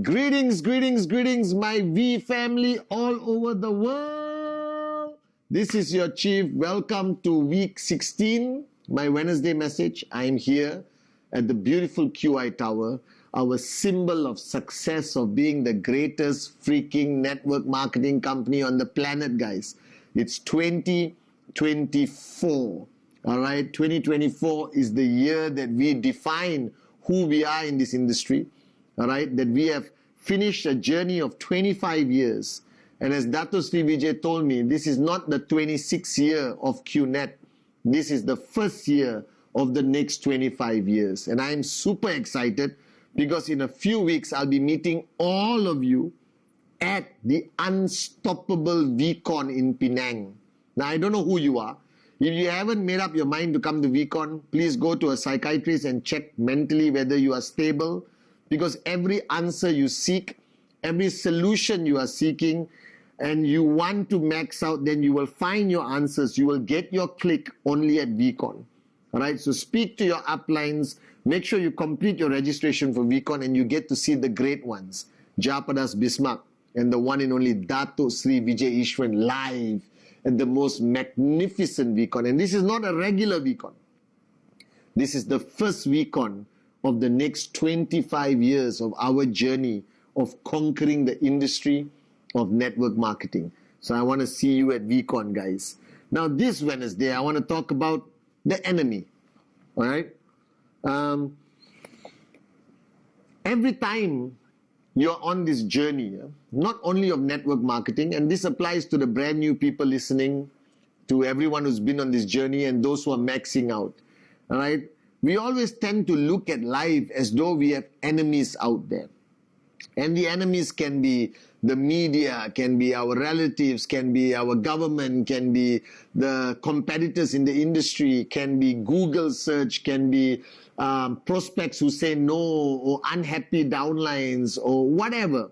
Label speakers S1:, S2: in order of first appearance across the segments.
S1: Greetings, greetings, greetings, my V family all over the world. This is your Chief. Welcome to week 16, my Wednesday message. I am here at the beautiful QI Tower, our symbol of success of being the greatest freaking network marketing company on the planet, guys. It's 2024. All right, 2024 is the year that we define who we are in this industry. All right, that we have finished a journey of 25 years. And as Dato Sri Vijay told me, this is not the 26th year of QNet. This is the first year of the next 25 years. And I am super excited because in a few weeks, I'll be meeting all of you at the Unstoppable VCon in Penang. Now, I don't know who you are. If you haven't made up your mind to come to VCon, please go to a psychiatrist and check mentally whether you are stable. Because every answer you seek, every solution you are seeking, and you want to max out, then you will find your answers. You will get your click only at VCon. All right, so speak to your uplines. Make sure you complete your registration for VCon and you get to see the great ones. Japadas Bismarck and the one and only Dato Sri Vijay Ishwan live at the most magnificent VCon. And this is not a regular VCon. This is the first VCon of the next 25 years of our journey of conquering the industry of network marketing. So I want to see you at VCon, guys. Now, this Wednesday, I want to talk about the enemy. All right? Every time you're on this journey, not only of network marketing, and this applies to the brand new people listening, to everyone who's been on this journey and those who are maxing out. All right? We always tend to look at life as though we have enemies out there. And the enemies can be the media, can be our relatives, can be our government, can be the competitors in the industry, can be Google search, can be prospects who say no, or unhappy downlines, or whatever.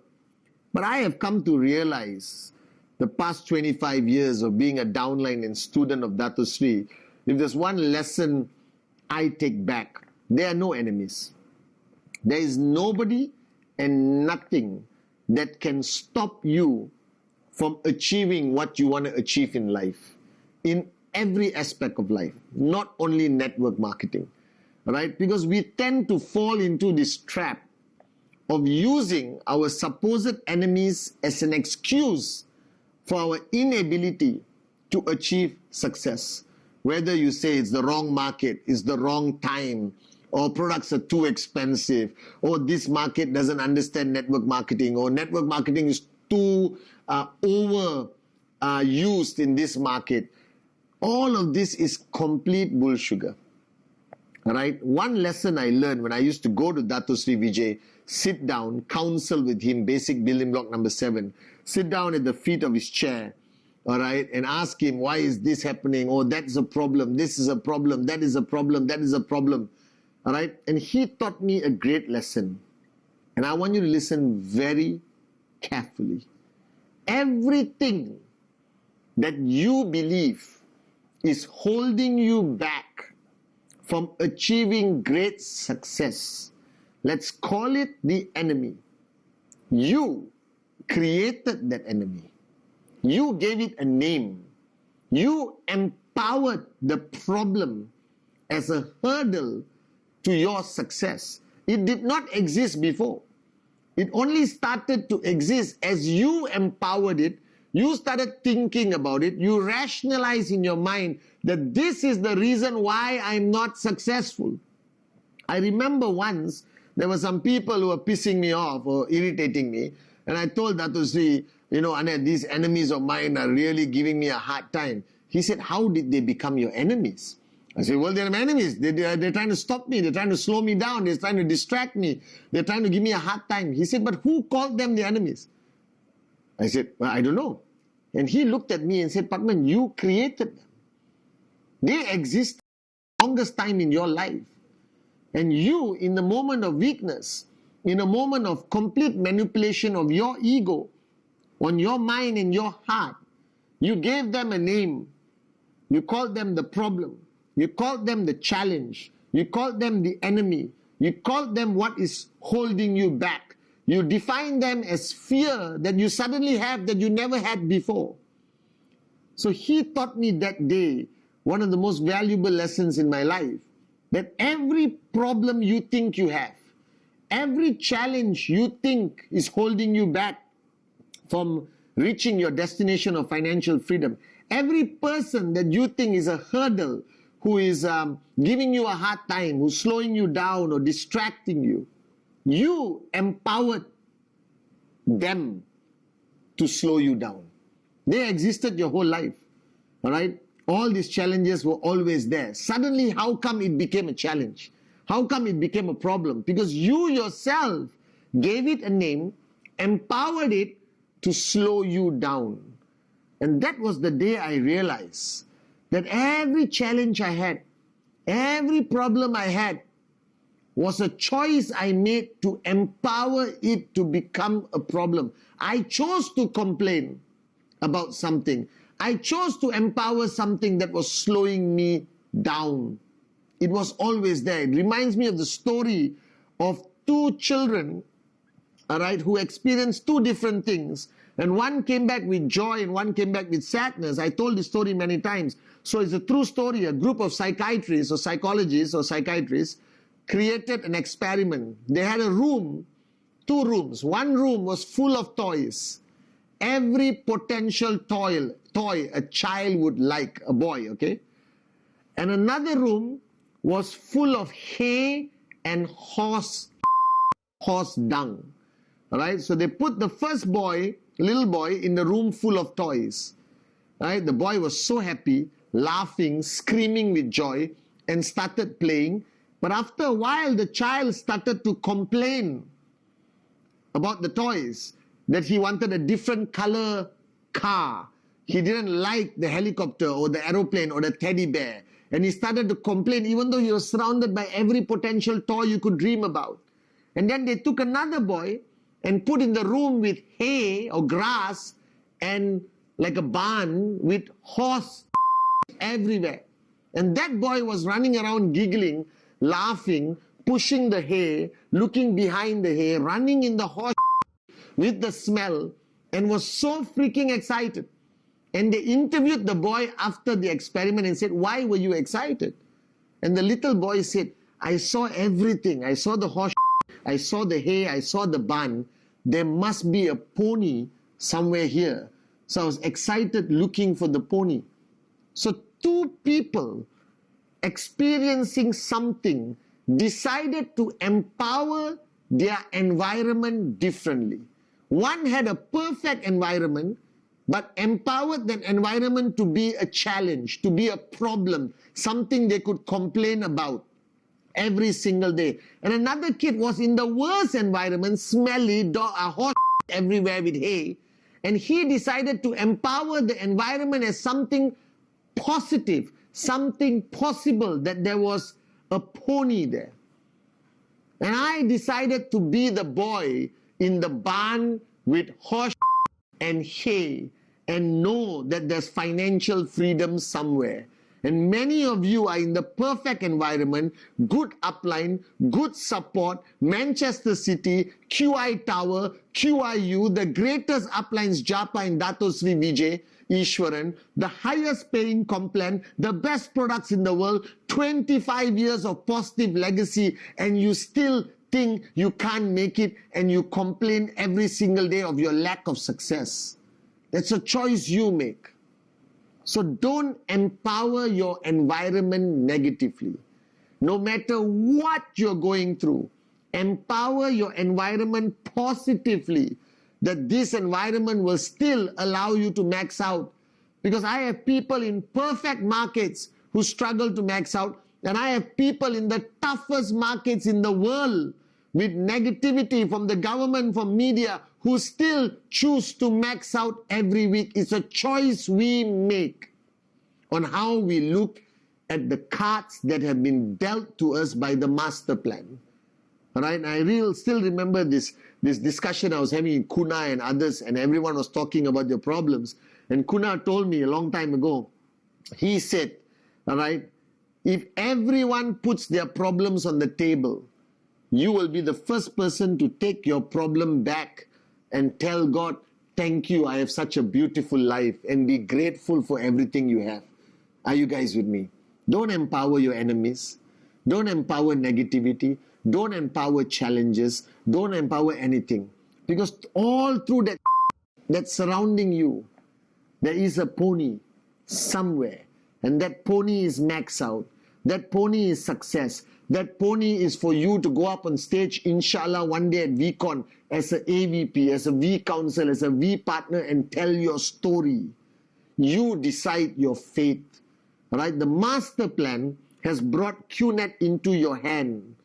S1: But I have come to realize the past 25 years of being a downline and student of Dato Sri, if there's one lesson I take back, there are no enemies. There is nobody and nothing that can stop you from achieving what you want to achieve in life, in every aspect of life, not only network marketing, right? Because we tend to fall into this trap of using our supposed enemies as an excuse for our inability to achieve success. Whether you say it's the wrong market, it's the wrong time, or products are too expensive, or this market doesn't understand network marketing, or network marketing is too overused in this market. All of this is complete bullshit. All right? One lesson I learned when I used to go to Dato Sri Vijay, sit down, counsel with him, basic building block number 7, sit down at the feet of his chair, all right, and ask him, why is this happening? Oh, that's a problem. This is a problem. That is a problem. That is a problem. All right. And he taught me a great lesson. And I want you to listen very carefully. Everything that you believe is holding you back from achieving great success, let's call it the enemy. You created that enemy. You gave it a name. You empowered the problem as a hurdle to your success. It did not exist before. It only started to exist as you empowered it. You started thinking about it. You rationalized in your mind that this is the reason why I'm not successful. I remember once there were some people who were pissing me off or irritating me, and I told Dato Sri, you know, Anand, these enemies of mine are really giving me a hard time. He said, how did they become your enemies? I said, well, they're my enemies. They're trying to stop me. They're trying to slow me down. They're trying to distract me. They're trying to give me a hard time. He said, but who called them the enemies? I said, well, I don't know. And he looked at me and said, Pathman, you created them. They exist the longest time in your life. And you, in the moment of weakness, in a moment of complete manipulation of your ego, on your mind and your heart, you gave them a name. You called them the problem. You called them the challenge. You called them the enemy. You called them what is holding you back. You define them as fear that you suddenly have that you never had before. So he taught me that day one of the most valuable lessons in my life, that every problem you think you have, every challenge you think is holding you back from reaching your destination of financial freedom, every person that you think is a hurdle, who is giving you a hard time, who's slowing you down or distracting you, you empowered them to slow you down. They existed your whole life, all right? All these challenges were always there. Suddenly, how come it became a challenge? How come it became a problem? Because you yourself gave it a name, empowered it to slow you down. And that was the day I realized that every challenge I had, every problem I had, was a choice I made to empower it to become a problem. I chose to complain about something. I chose to empower something that was slowing me down. It was always there. It reminds me of the story of two children, all right, who experienced two different things. And one came back with joy and one came back with sadness. I told this story many times. So it's a true story. A group of psychiatrists or psychologists or psychiatrists created an experiment. They had a room, two rooms. One room was full of toys. Every potential toy a child would like, a boy, okay? And another room was full of hay and horse dung. All right? So they put the first boy, little boy, in the room full of toys. Right? The boy was so happy, laughing, screaming with joy, and started playing. But after a while, the child started to complain about the toys, that he wanted a different color car. He didn't like the helicopter or the aeroplane or the teddy bear. And he started to complain, even though he was surrounded by every potential toy you could dream about. And then they took another boy and put in the room with hay or grass and like a barn with horse everywhere. And that boy was running around giggling, laughing, pushing the hay, looking behind the hay, running in the horse with the smell, and was so freaking excited. And they interviewed the boy after the experiment and said, "Why were you excited?" And the little boy said, "I saw everything. I saw the horse, I saw the hay, I saw the barn. There must be a pony somewhere here. So I was excited looking for the pony." So two people experiencing something decided to empower their environment differently. One had a perfect environment, but empowered that environment to be a challenge, to be a problem, something they could complain about every single day. And another kid was in the worst environment, smelly, a horse everywhere with hay, and he decided to empower the environment as something positive, something possible, that there was a pony there. And I decided to be the boy in the barn with horse and hay and know that there's financial freedom somewhere. And many of you are in the perfect environment, good upline, good support, Manchester City, QI Tower, QIU, the greatest uplines, Japa and Dato Sri Vijay Ishwaran, the highest paying complan, the best products in the world, 25 years of positive legacy, and you still think you can't make it and you complain every single day of your lack of success. That's a choice you make. So don't empower your environment negatively. No matter what you're going through, empower your environment positively, that this environment will still allow you to max out. Because I have people in perfect markets who struggle to max out, and I have people in the toughest markets in the world with negativity from the government, from media, who still choose to max out every week. It's a choice we make on how we look at the cards that have been dealt to us by the master plan. All right, I still remember this discussion I was having in Kuna and others, and everyone was talking about their problems. And Kuna told me a long time ago, he said, all right, if everyone puts their problems on the table you will be the first person to take your problem back and tell God, thank you, I have such a beautiful life, and be grateful for everything you have. Are you guys with me? Don't empower your enemies. Don't empower negativity. Don't empower challenges. Don't empower anything. Because all through that's surrounding you, there is a pony somewhere. And that pony is max out. That pony is success. That pony is for you to go up on stage, inshallah, one day at VCon as an AVP, as a V counsel, as a V partner, and tell your story. You decide your fate. All right? The master plan has brought QNet into your hand.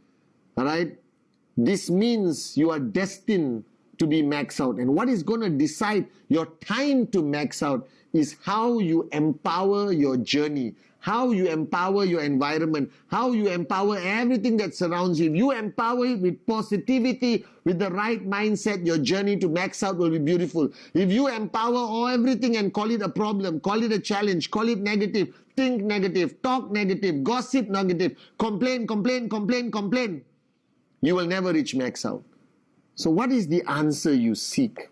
S1: All right? This means you are destined to be max out. And what is going to decide your time to max out is how you empower your journey, how you empower your environment, how you empower everything that surrounds you. If you empower it with positivity, with the right mindset, your journey to max out will be beautiful. If you empower everything and call it a problem, call it a challenge, call it negative, think negative, talk negative, gossip negative, complain, you will never reach max out. So what is the answer you seek?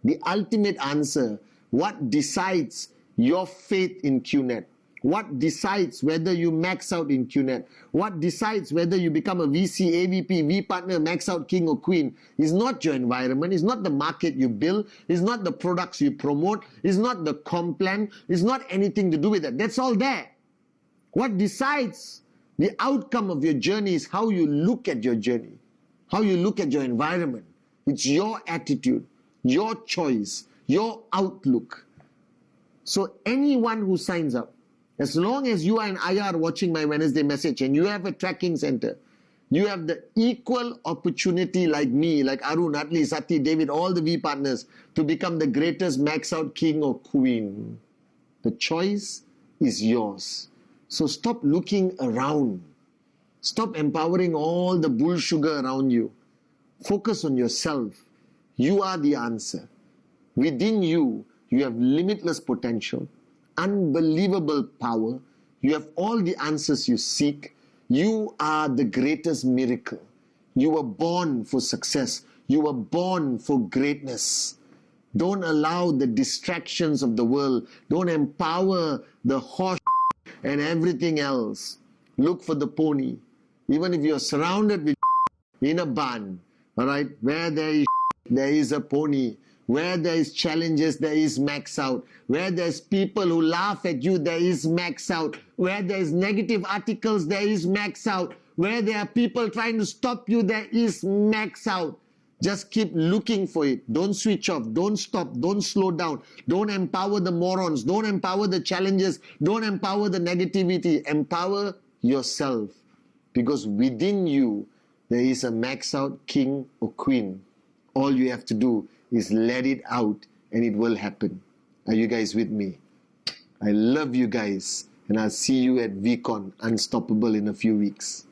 S1: The ultimate answer, what decides your faith in QNet? What decides whether you max out in QNet? What decides whether you become a VC, AVP, V partner, max out king or queen is not your environment, is not the market you build, is not the products you promote, is not the comp plan, is not anything to do with that. That's all there. What decides the outcome of your journey is how you look at your journey, how you look at your environment. It's your attitude, your choice, your outlook. So anyone who signs up, as long as you are in IR watching my Wednesday message and you have a tracking center, you have the equal opportunity like me, like Arun, Atli, Sati, David, all the V partners to become the greatest max out king or queen. The choice is yours. So stop looking around. Stop empowering all the bull sugar around you. Focus on yourself. You are the answer. Within you, you have limitless potential, unbelievable power. You have all the answers you seek. You are the greatest miracle. You were born for success. You were born for greatness. Don't allow the distractions of the world. Don't empower the horse and everything else. Look for the pony. Even if you're surrounded with in a barn, all right, where there is a pony. Where there is challenges, there is max out. Where there's people who laugh at you, there is max out. Where there is negative articles, there is max out. Where there are people trying to stop you, there is max out. Just keep looking for it. Don't switch off. Don't stop. Don't slow down. Don't empower the morons. Don't empower the challenges. Don't empower the negativity. Empower yourself. Because within you, there is a max out king or queen. All you have to do is let it out and it will happen. Are you guys with me? I love you guys and I'll see you at VCon Unstoppable in a few weeks.